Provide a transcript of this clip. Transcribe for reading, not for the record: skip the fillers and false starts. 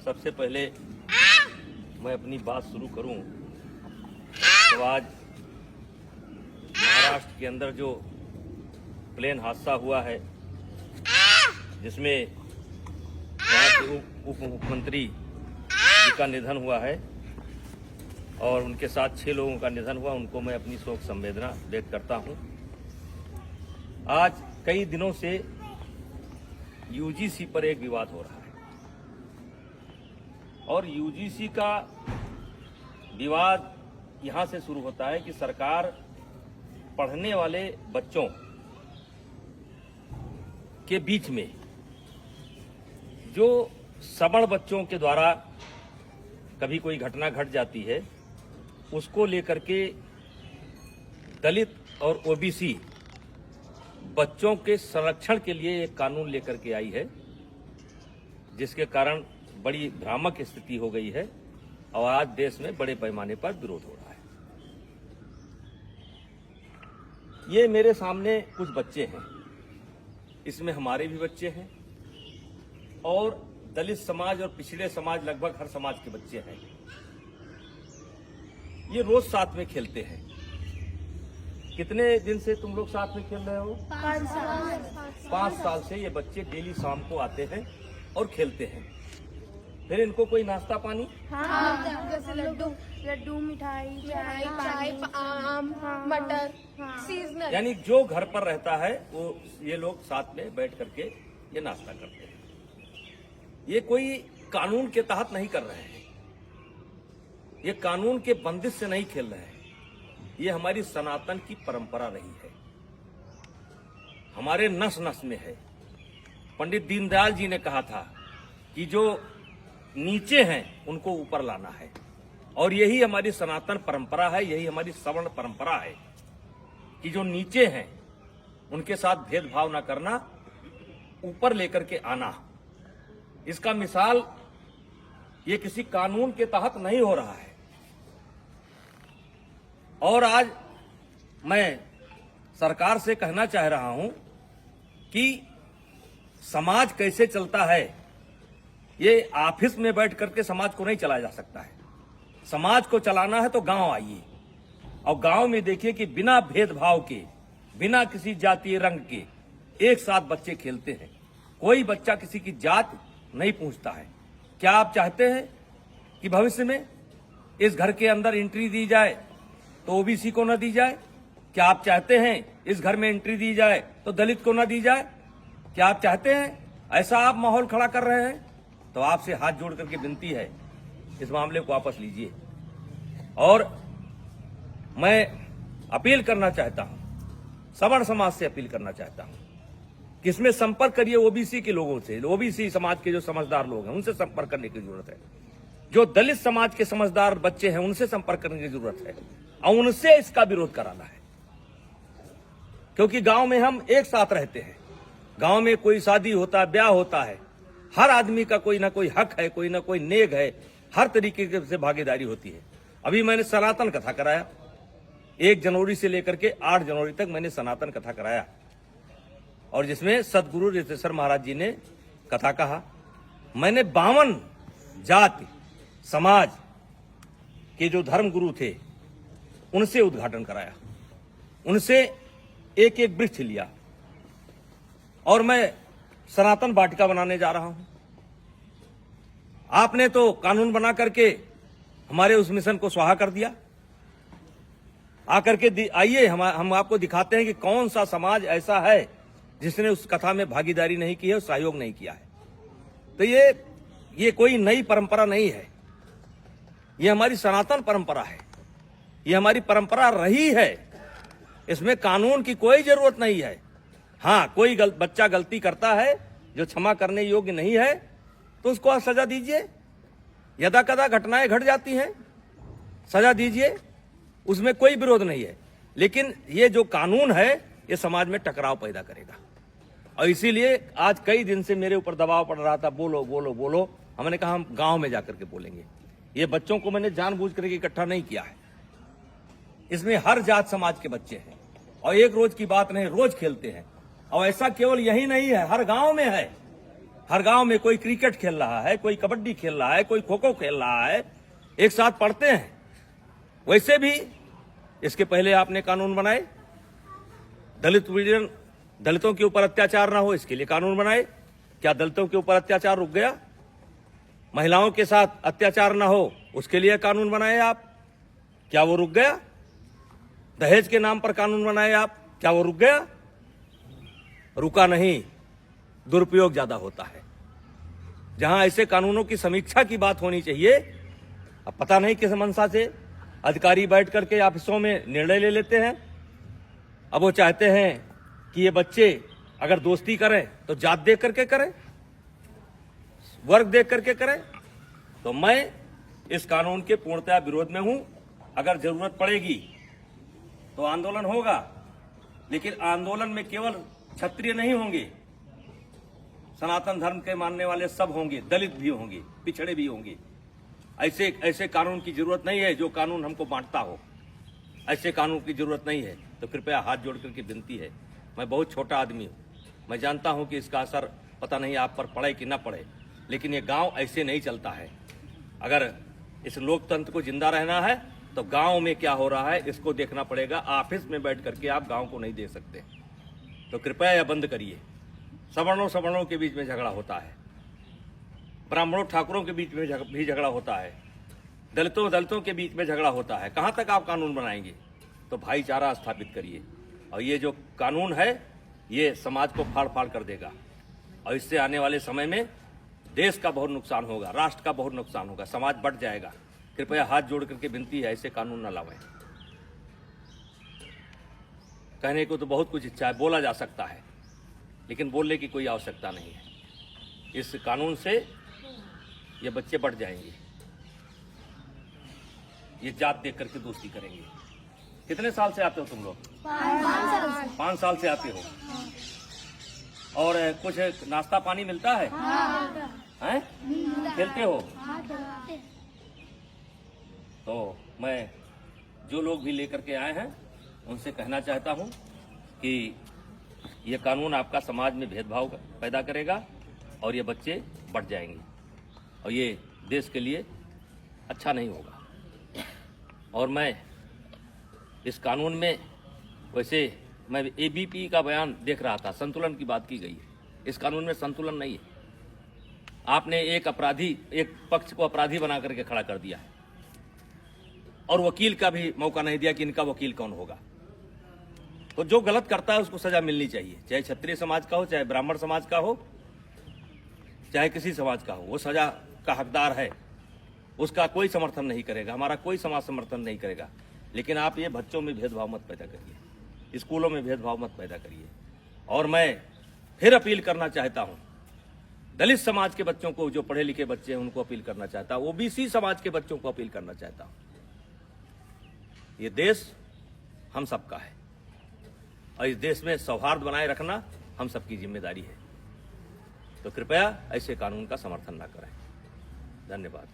सबसे पहले मैं अपनी बात शुरू करूं तो आज महाराष्ट्र के अंदर जो प्लेन हादसा हुआ है जिसमें वहाँ के उप मुख्यमंत्री जी का निधन हुआ है और उनके साथ 6 लोगों का निधन हुआ, उनको मैं अपनी शोक संवेदना व्यक्त करता हूं। आज कई दिनों से यूजीसी पर एक विवाद हो रहा है और यूजीसी का विवाद यहां से शुरू होता है कि सरकार पढ़ने वाले बच्चों के बीच में जो सवर्ण बच्चों के द्वारा कभी कोई घटना घट जाती है उसको लेकर के दलित और ओबीसी बच्चों के संरक्षण के लिए एक कानून लेकर के आई है, जिसके कारण बड़ी भ्रामक स्थिति हो गई है और आज देश में बड़े पैमाने पर विरोध हो रहा है। ये मेरे सामने कुछ बच्चे हैं, इसमें हमारे भी बच्चे हैं और दलित समाज और पिछड़े समाज लगभग हर समाज के बच्चे हैं। ये रोज साथ में खेलते हैं। कितने दिन से तुम लोग साथ में खेल रहे हो? 5 साल से ये बच्चे डेली शाम को आते हैं और खेलते हैं। फिर इनको कोई नाश्ता पानी? हाँ, जैसे लड्डू, मिठाई, चाय, आम, मटर, सीजनल। यानी जो घर पर रहता है वो ये लोग साथ में बैठ करके ये नाश्ता करते हैं। ये कोई कानून के तहत नहीं कर रहे हैं, ये कानून के बंदिश से नहीं खेल रहे हैं। ये हमारी सनातन की परंपरा रही है, हमारे नस नस में है। पंडित दीनदयाल जी ने कहा था कि जो नीचे हैं उनको ऊपर लाना है और यही हमारी सनातन परंपरा है, यही हमारी सवर्ण परंपरा है कि जो नीचे हैं उनके साथ भेदभाव न करना, ऊपर लेकर के आना। इसका मिसाल ये किसी कानून के तहत नहीं हो रहा है। और आज मैं सरकार से कहना चाह रहा हूं कि समाज कैसे चलता है, ये ऑफिस में बैठ करके समाज को नहीं चलाया जा सकता है। समाज को चलाना है तो गांव आइए और गांव में देखिए कि बिना भेदभाव के, बिना किसी जातीय रंग के एक साथ बच्चे खेलते हैं। कोई बच्चा किसी की जात नहीं पूछता है। क्या आप चाहते हैं कि भविष्य में इस घर के अंदर एंट्री दी जाए तो ओबीसी को न दी जाए? क्या आप चाहते हैं इस घर में एंट्री दी जाए तो दलित को न दी जाए? क्या आप चाहते हैं ऐसा आप माहौल खड़ा कर रहे हैं? तो आपसे हाथ जोड़ करके विनती है, इस मामले को वापस लीजिए। और मैं अपील करना चाहता हूं, सवर्ण समाज से अपील करना चाहता हूं कि इसमें संपर्क करिए ओबीसी के लोगों से। ओबीसी समाज के जो समझदार लोग हैं उनसे संपर्क करने की जरूरत है। जो दलित समाज के समझदार बच्चे हैं उनसे संपर्क करने की जरूरत है और उनसे इसका विरोध कराना है, क्योंकि गांव में हम एक साथ रहते हैं। गांव में कोई शादी होता है, ब्याह होता है, हर आदमी का कोई ना कोई हक है, कोई ना कोई नेग है, हर तरीके से भागीदारी होती है। अभी मैंने सनातन कथा कराया, 1 जनवरी से लेकर के 8 जनवरी तक मैंने सनातन कथा कराया और जिसमें सदगुरु रितेश्वर महाराज जी ने कथा कहा। मैंने 52 जाति समाज के जो धर्म गुरु थे उनसे उद्घाटन कराया, उनसे एक एक वृक्ष लिया और मैं सनातन वाटिका बनाने जा रहा हूं। आपने तो कानून बना करके हमारे उस मिशन को स्वाहा कर दिया। आकर के आइए हम आपको दिखाते हैं कि कौन सा समाज ऐसा है जिसने उस कथा में भागीदारी नहीं की है और सहयोग नहीं किया है। तो ये कोई नई परंपरा नहीं है, ये हमारी सनातन परंपरा है, ये हमारी परंपरा रही है। इसमें कानून की कोई जरूरत नहीं है। हाँ, कोई बच्चा गलती करता है जो क्षमा करने योग्य नहीं है तो उसको आप सजा दीजिए। यदा कदा घटनाएं घट जाती हैं, सजा दीजिए, उसमें कोई विरोध नहीं है। लेकिन ये जो कानून है ये समाज में टकराव पैदा करेगा और इसीलिए आज कई दिन से मेरे ऊपर दबाव पड़ रहा था, बोलो बोलो बोलो। हमने कहा हम गांव में जाकर के बोलेंगे। ये बच्चों को मैंने जानबूझ करके इकट्ठा नहीं किया है, इसमें हर जात समाज के बच्चे हैं और एक रोज की बात नहीं, रोज खेलते हैं। और ऐसा केवल यही नहीं है, हर गांव में है। हर गांव में कोई क्रिकेट खेल रहा है, कोई कबड्डी खेल रहा है, कोई खो खो खेल रहा है, एक साथ पढ़ते हैं। वैसे भी इसके पहले आपने कानून बनाए, दलितों के ऊपर अत्याचार ना हो इसके लिए कानून बनाए। क्या दलितों के ऊपर अत्याचार रुक गया? महिलाओं के साथ अत्याचार ना हो उसके लिए कानून बनाए आप, क्या वो रुक गया? दहेज के नाम पर कानून बनाए आप, क्या वो रुक गया? रुका नहीं, दुरुपयोग ज्यादा होता है। जहां ऐसे कानूनों की समीक्षा की बात होनी चाहिए, अब पता नहीं किस मंशा से अधिकारी बैठ करके ऑफिसों में निर्णय ले लेते हैं। अब वो चाहते हैं कि ये बच्चे अगर दोस्ती करें तो जात देख करके करें, वर्ग देख करके करें। तो मैं इस कानून के पूर्णतः विरोध में हूं। अगर जरूरत पड़ेगी तो आंदोलन होगा, लेकिन आंदोलन में केवल क्षत्रिय नहीं होंगे, सनातन धर्म के मानने वाले सब होंगे, दलित भी होंगे, पिछड़े भी होंगे। ऐसे कानून की जरूरत नहीं है जो कानून हमको बांटता हो। ऐसे कानून की जरूरत नहीं है। तो कृपया हाथ जोड़ करके विनती है, मैं बहुत छोटा आदमी हूं, मैं जानता हूं कि इसका असर पता नहीं आप पर पड़े कि ना पड़े, लेकिन ये गांव ऐसे नहीं चलता है। अगर इस लोकतंत्र को जिंदा रहना है तो गांव में क्या हो रहा है इसको देखना पड़ेगा। ऑफिस में बैठ करके आप गांव को नहीं दे सकते। तो कृपया यह बंद करिए। सवर्णों के बीच में झगड़ा होता है, ब्राह्मणों ठाकुरों के बीच में भी झगड़ा होता है, दलितों के बीच में झगड़ा होता है। कहां तक आप कानून बनाएंगे? तो भाईचारा स्थापित करिए। और ये जो कानून है ये समाज को फाड़ फाड़ कर देगा, और इससे आने वाले समय में देश का बहुत नुकसान होगा, राष्ट्र का बहुत नुकसान होगा, समाज बढ़ जाएगा। कृपया हाथ जोड़ करके विनती है, ऐसे कानून न लावें। कहने को तो बहुत कुछ इच्छा है, बोला जा सकता है, लेकिन बोलने की कोई आवश्यकता नहीं है। इस कानून से ये बच्चे बढ़ जाएंगे, ये जात देख करके दोस्ती करेंगे। कितने साल से आते हो तुम लोग? 5 साल से आते हो। और कुछ नाश्ता पानी मिलता है? हैं? खेलते हो? तो मैं जो लोग भी लेकर के आए हैं उनसे कहना चाहता हूं कि ये कानून आपका समाज में भेदभाव पैदा करेगा और ये बच्चे बढ़ जाएंगे, और ये देश के लिए अच्छा नहीं होगा। और मैं इस कानून में, वैसे मैं एबीपी का बयान देख रहा था, संतुलन की बात की गई है। इस कानून में संतुलन नहीं है। आपने एक पक्ष को अपराधी बना करके खड़ा कर दिया है, और वकील का भी मौका नहीं दिया कि इनका वकील कौन होगा। तो जो गलत करता है उसको सजा मिलनी चाहिए, चाहे क्षत्रिय समाज का हो, चाहे ब्राह्मण समाज का हो, चाहे किसी समाज का हो, वो सजा का हकदार है। उसका कोई समर्थन नहीं करेगा, हमारा कोई समाज समर्थन नहीं करेगा। लेकिन आप ये बच्चों में भेदभाव मत पैदा करिए, स्कूलों में भेदभाव मत पैदा करिए। और मैं फिर अपील करना चाहता हूं, दलित समाज के बच्चों को, जो पढ़े लिखे बच्चे हैं उनको अपील करना चाहता हूं, ओबीसी समाज के बच्चों को अपील करना चाहता हूं। ये देश हम सबका है, और इस देश में सौहार्द बनाए रखना हम सबकी जिम्मेदारी है। तो कृपया ऐसे कानून का समर्थन न करें। धन्यवाद।